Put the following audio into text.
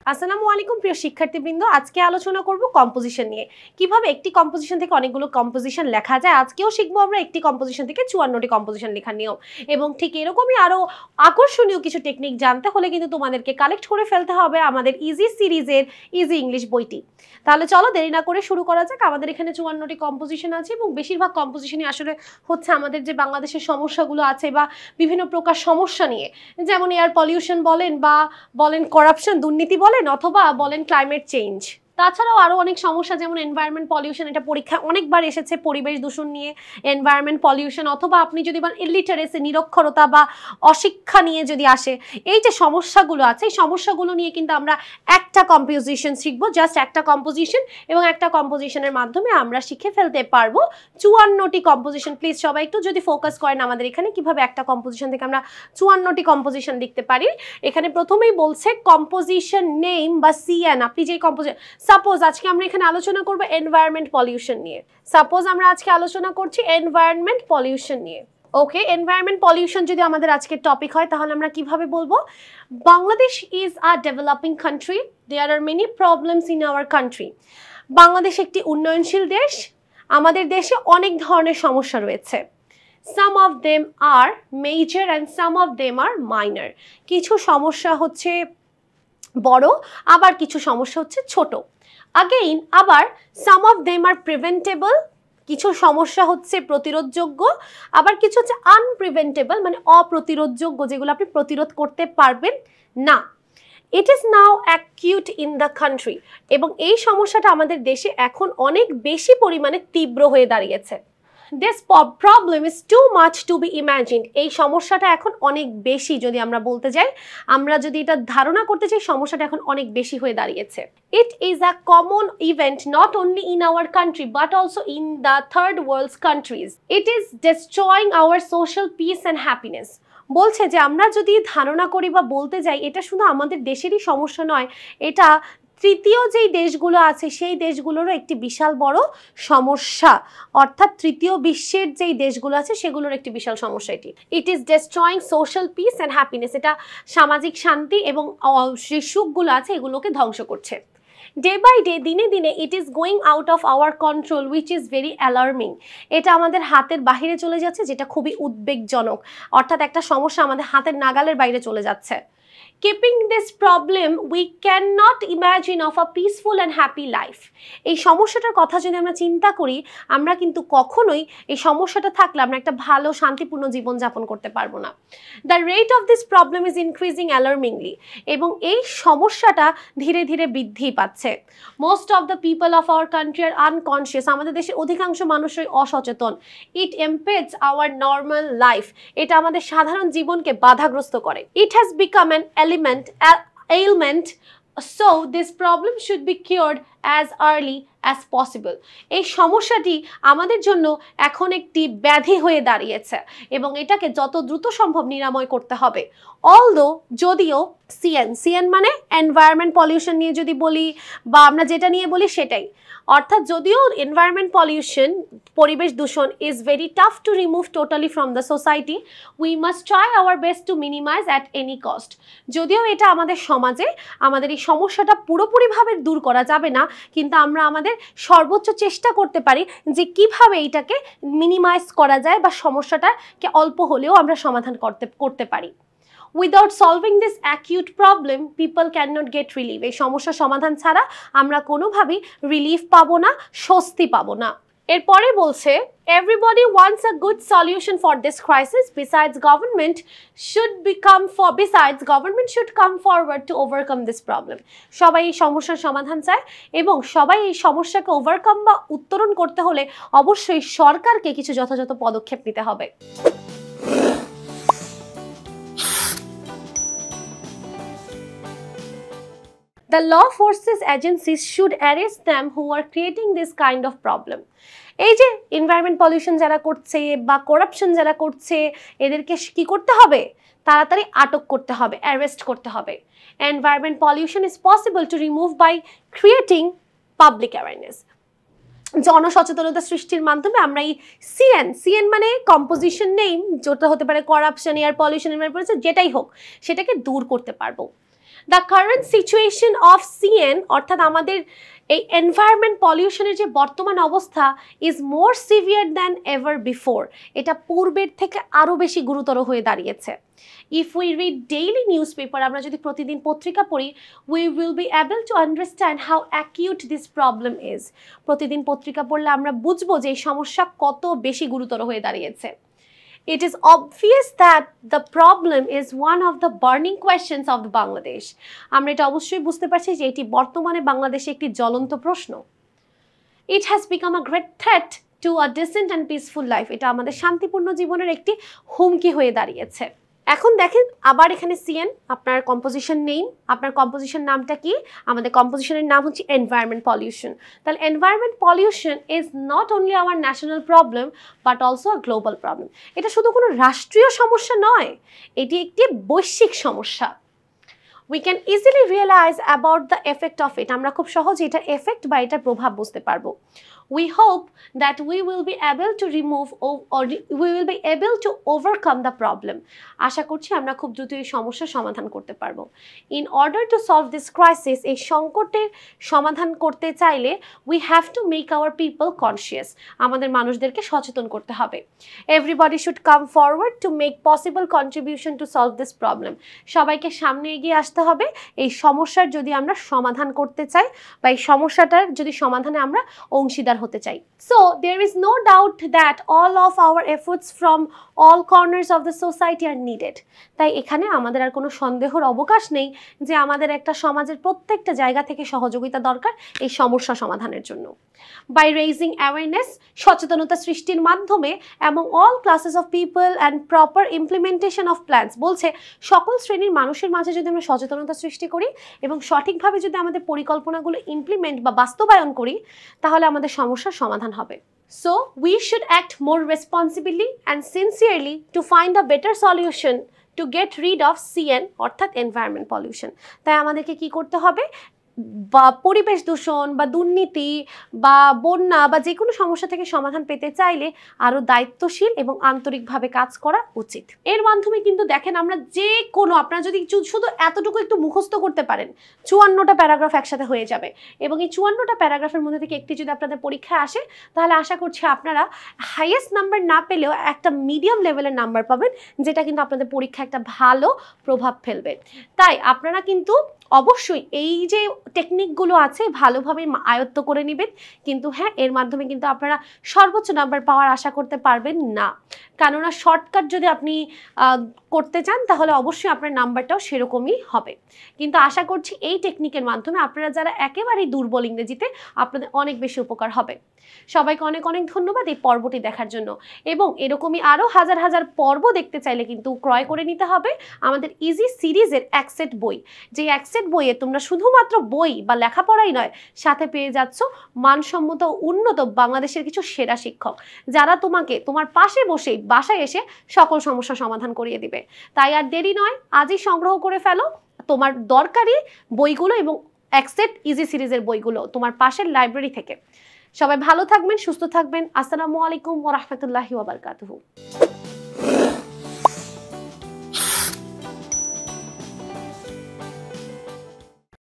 আসসালামু আলাইকুম প্রিয় শিক্ষার্থীবৃন্দ, আজকে আলোচনা করব কম্পোজিশন নিয়ে। কিভাবে একটি কম্পোজিশন থেকে অনেকগুলো কম্পোজিশন লেখা যায়। আজকেও শিখবো আমরা একটি কম্পোজিশন থেকে 54টি কম্পোজিশন লেখার নিয়ম, এবং ঠিক এরকমই আরো আকর্ষণীয় কিছু টেকনিক জানতে হলে কিন্তু তোমাদেরকে কালেক্ট করে ফেলতে হবে আমাদের ইজি সিরিজের ইজি ইংলিশ বইটি। তাহলে চলো দেরি না করে শুরু করা যাক। আমাদের এখানে 54টি কম্পোজিশন আছে এবং বেশিরভাগ কম্পোজিশনই আসলে হচ্ছে আমাদের যে বাংলাদেশের সমস্যাগুলো আছে বা বিভিন্ন প্রকার সমস্যা নিয়ে, যেমন এয়ার পলিউশন বলেন করাপশন দুর্নীতি বলেন অথবা বলেন ক্লাইমেট চেঞ্জ। তাছাড়াও আরো অনেক সমস্যা, যেমন এনভায়রনমেন্ট পলিউশন, এটা পরীক্ষায় অনেকবার এসেছে, পরিবেশ দূষণ নিয়ে এনভায়রনমেন্ট পলিউশন, অথবা আপনি যদি বলেন ইলিটারেসি নিরক্ষরতা বা অশিক্ষা নিয়ে যদি আসে, এই যে সমস্যাগুলো আছে এই সমস্যাগুলো নিয়ে কিন্তু আমরা একটা কম্পোজিশন শিখবো, জাস্ট একটা কম্পোজিশন, এবং একটা কম্পোজিশনের মাধ্যমে আমরা শিখে ফেলতে পারবো 54টি কম্পোজিশন। প্লিজ সবাই একটু যদি ফোকাস করেন আমাদের এখানে কিভাবে একটা কম্পোজিশন থেকে আমরা 54টি কম্পোজিশন লিখতে পারি। এখানে প্রথমেই বলছে কম্পোজিশন নেম বা সিএন। আপনি যে কম্পোজিশন, সাপোজ আজকে আমরা এখানে আলোচনা করব এনভায়রনমেন্ট পলিউশন নিয়ে। সাপোজ আমরা আজকে আলোচনা করছি এনভায়রনমেন্ট পলিউশন নিয়ে। ওকে, এনভায়রনমেন্ট পলিউশন যদি আমাদের আজকের টপিক হয় তাহলে আমরা কিভাবে বলবো? Bangladesh is a developing country, there are many problems in our country. Bangladesh একটি উন্নয়নশীল দেশ, আমাদের দেশে অনেক ধরনের সমস্যা রয়েছে। Some of them are major and some of them are minor. কিছু সমস্যা হচ্ছে বড়, আবার কিছু সমস্যা হচ্ছে ছোট। Again, আবার some of them are preventable, কিছু সমস্যা হচ্ছে প্রতিরোধযোগ্য, আবার কিছু হচ্ছে আনপ্রিভেন্টেবল, মানে অপ্রতিরোধযোগ্য, যেগুলো আপনি প্রতিরোধ করতে পারবেন না। It is now acute in the country, এবং এই সমস্যাটা আমাদের দেশে এখন অনেক বেশি পরিমাণে তীব্র হয়ে দাঁড়িয়েছে। This problem is too much to be imagined. এই সমস্যাটা এখন অনেক বেশি, যদি আমরা বলতে যাই, আমরা যদি এটা ধারণা করতে চাই, সমস্যাটা এখন অনেক বেশি হয়ে দাঁড়িয়েছে। It is a common event not only in our country but also in the third world's countries. It is destroying our social peace and happiness. বলছে যে আমরা যদি ধারণা করি বা বলতে যাই, এটা শুধু আমাদের দেশেরই সমস্যা নয়, এটা তৃতীয় যেই দেশগুলো আছে সেই দেশগুলোরও একটি বিশাল বড় সমস্যা, অর্থাৎ তৃতীয় বিশ্বের যেই দেশগুলো আছে সেগুলোর একটি বিশাল সমস্যা এটি। It is destroying social piece and happiness, এটা সামাজিক শান্তি এবং যে সুখগুলো আছে এগুলোকে ধ্বংস করছে। ডে বাই ডে, দিনে দিনে, it is going out of our control which is very alarming, এটা আমাদের হাতের বাহিরে চলে যাচ্ছে, যেটা খুবই উদ্বেগজনক, অর্থাৎ একটা সমস্যা আমাদের হাতের নাগালের বাইরে চলে যাচ্ছে। Keeping this problem, we cannot imagine of a peaceful and happy life. এই সমস্যাটার কথা যদি আমরা চিন্তা করি, আমরা কিন্তু কখনোই এই সমস্যাটা থাকলে আমরা একটা ভালো শান্তিপূর্ণ জীবন যাপন করতে পারবো না। The rate of this problem is increasing alarmingly, এবং এই সমস্যাটা ধীরে ধীরে বৃদ্ধি পাচ্ছে। Most of the people of our country are unconscious, আমাদের দেশের অধিকাংশ মানুষই অসচেতন। It impedes our normal life, এটা আমাদের সাধারণ জীবনকে বাধাগ্রস্ত করে। It has become an ailment, so this problem should be cured as early as possible. এই সমস্যাটি আমাদের জন্য এখন একটি ব্যাধি হয়ে দাঁড়িয়েছে এবং এটাকে যত দ্রুত সম্ভব নিরাময় করতে হবে। যদিও সিএন মানে এনভায়রনমেন্ট পলিউশন নিয়ে যদি বলি বা আমরা যেটা নিয়ে বলি সেটাই, অর্থাৎ যদিও এনভায়রনমেন্ট পলিউশন পরিবেশ দূষণ is very tough to remove totally from the society, we must try our best to minimise at any cost. যদিও এটা আমাদের সমাজে আমাদের এই সমস্যাটা পুরোপুরিভাবে দূর করা যাবে না, কিন্তু আমরা আমাদের সর্বোচ্চ চেষ্টা করতে পারি যে কিভাবে এটাকে মিনিমাইজ করা যায় বা সমস্যাটাকে অল্প হলেও আমরা সমাধান করতে পারি। Without solving this acute problem, people cannot get relief. এই সমস্যা সমাধান ছাড়া আমরা কোনোভাবেই রিলিফ পাবো না, স্বস্তি পাবো না। এরপরে বলছে everybody wants a good solution for this crisis. Government should come forward to overcome this problem. সবাই এই সমস্যার সমাধান চায় এবং সবাই এই সমস্যাকে ওভারকাম বা উত্তরণ করতে হলে অবশ্যই সরকারকে কিছু যথাযথ পদক্ষেপ নিতে হবে। The law forces agencies should arrest them who are creating this kind of problem. এই যে এনভায়রনমেন্ট পলিউশন যারা করছে বা করাপশন যারা করছে, এদেরকে কি করতে হবে? তাড়াতাড়ি আটক করতে হবে, অ্যারেস্ট করতে হবে। Environment pollution is possible to remove by creating public awareness. জনসচেতনতা সৃষ্টির মাধ্যমে আমরা এই সিএন মানে কম্পোজিশন নেম, যেটা হতে পারে করাপশন, এয়ার পলিউশন, যেটাই হোক, সেটাকে দূর করতে পারবো। The current situation of CN অর্থাৎ আমাদের এই এনভায়রনমেন্ট পলিউশনের যে বর্তমান অবস্থা is more severe than ever before, এটা পূর্বের থেকে আরও বেশি গুরুতর হয়ে দাঁড়িয়েছে। If we read daily news paper, আমরা যদি প্রতিদিন পত্রিকা পড়ি, we will be able to understand how acute this problem is. প্রতিদিন পত্রিকা পড়লে আমরা বুঝবো যে এই সমস্যা কত বেশি গুরুতর হয়ে দাঁড়িয়েছে। It is obvious that the problem is one of the burning questions of the Bangladesh. আমরা এটা অবশ্যই বুঝতে পারছি যে এটি বর্তমানে বাংলাদেশে একটি জ্বলন্ত প্রশ্ন। It has become a great threat to a decent and peaceful life. এটা আমাদের শান্তিপূর্ণ জীবনের একটি হুমকি হয়ে দাঁড়িয়েছে। এখন দেখেন আবার এখানে সিএন, আপনার কম্পোজিশন নেম, আপনার কম্পোজিশন নামটা কি? আমাদের কম্পোজিশনের নাম হচ্ছে এনভায়রনমেন্ট পলিউশন। তাহলে environment pollution is not only our national problem but also a global problem. এটা শুধু কোনো রাষ্ট্রীয় সমস্যা নয়, এটি একটি বৈশ্বিক সমস্যা। We can easily realize about the effect of it. আমরা খুব সহজে এটার এফেক্ট বা এটার প্রভাব বুঝতে পারবো। We hope that we will be able to remove or we will be able to overcome the problem. আশা করছি আমরা খুব দ্রুত এই সমস্যার সমাধান করতে পারবো। In order to solve this crisis, এই সংকটের সমাধান করতে চাইলে we have to make our people conscious. আমাদের মানুষদেরকে সচেতন করতে হবে। Everybody should come forward to make possible contribution to solve this problem. সবাইকে সামনে এগিয়ে আসতে হবে এই সমস্যার যদি আমরা সমাধান করতে চাই বা এই সমস্যাটার যদি সমাধানে আমরা অংশীদার হতে চাই। So there is no doubt that all of our efforts from all corners of the society are needed. তাই এখানে আমাদের আর কোনো সন্দেহের অবকাশ নেই যে আমাদের একটা সমাজের প্রত্যেকটা জায়গা থেকে সহযোগিতা দরকার এই সমস্যা সমাধানের জন্য। By raising awareness, সচেতনতা সৃষ্টির মাধ্যমে এবং all classes of people and proper implementation of plans, বলছে সকল শ্রেণীর মানুষের মাঝে যদি আমরা সচেতনতা সৃষ্টি করি এবং সঠিকভাবে যদি আমাদের পরিকল্পনাগুলো ইমপ্লিমেন্ট বা বাস্তবায়ন করি তাহলে আমাদের সমস্যার সমাধান হবে। So we should act more responsibly and sincerely to find a better solution to get rid of CN অর্থাৎ environment pollution. তাই আমাদেরকে কি করতে হবে? বা পরিবেশ দূষণ বা দুর্নীতি বা বন্যা বা যে কোনো সমস্যা থেকে সমাধান পেতে চাইলে আরও দায়িত্বশীল এবং আন্তরিকভাবে কাজ করা উচিত। এর মাধ্যমে কিন্তু দেখেন আমরা যে কোনো, আপনারা যদি শুধু এতটুকু একটু মুখস্থ করতে পারেন 54টা প্যারাগ্রাফ একসাথে হয়ে যাবে এবং এই 54টা প্যারাগ্রাফের মধ্যে থেকে একটি যদি আপনাদের পরীক্ষায় আসে তাহলে আশা করছি আপনারা হাইয়েস্ট নাম্বার না পেলেও একটা মিডিয়াম লেভেলের নাম্বার পাবেন, যেটা কিন্তু আপনাদের পরীক্ষায় একটা ভালো প্রভাব ফেলবে। তাই আপনারা কিন্তু অবশ্যই এই যে টেকনিকগুলো আছে ভালোভাবে আয়ত্ত করে নেবেন, কিন্তু হ্যাঁ এর মাধ্যমে কিন্তু আপনারা সর্বোচ্চ নাম্বার পাওয়ার আশা করতে পারবেন না, কেননা শর্টকাট যদি আপনি করতে চান তাহলে অবশ্যই আপনার নাম্বারটাও সেরকমই হবে। কিন্তু আশা করছি এই টেকনিকের মাধ্যমে আপনারা যারা একেবারেই দুর্বল ইংরেজিতে আপনাদের অনেক বেশি উপকার হবে। সবাইকে অনেক অনেক ধন্যবাদ এই পর্বটি দেখার জন্য, এবং এরকমই আরও হাজার হাজার পর্ব দেখতে চাইলে কিন্তু ক্রয় করে নিতে হবে আমাদের ইজি সিরিজের একসেট বই। যে একসেট বইয়ে তোমরা শুধুমাত্র বই বা লেখাপড়াই নয়, সাথে পেয়ে যাচ্ছ মানসম্মত উন্নত বাংলাদেশের কিছু সেরা শিক্ষক যারা তোমাকে তোমার পাশে বসেই বাসায় এসে সকল সমস্যা সমাধান করিয়ে দিবে। তাই আর দেরি নয়, আজই সংগ্রহ করে ফেলো তোমার দরকারি বইগুলো এবং একসেট ইজি সিরিজের বইগুলো তোমার পাশের লাইব্রেরি থেকে। সবাই ভালো থাকবেন, সুস্থ থাকবেন। আসসালামু আলাইকুম ওয়া রাহমাতুল্লাহি ওয়া বারাকাতুহু।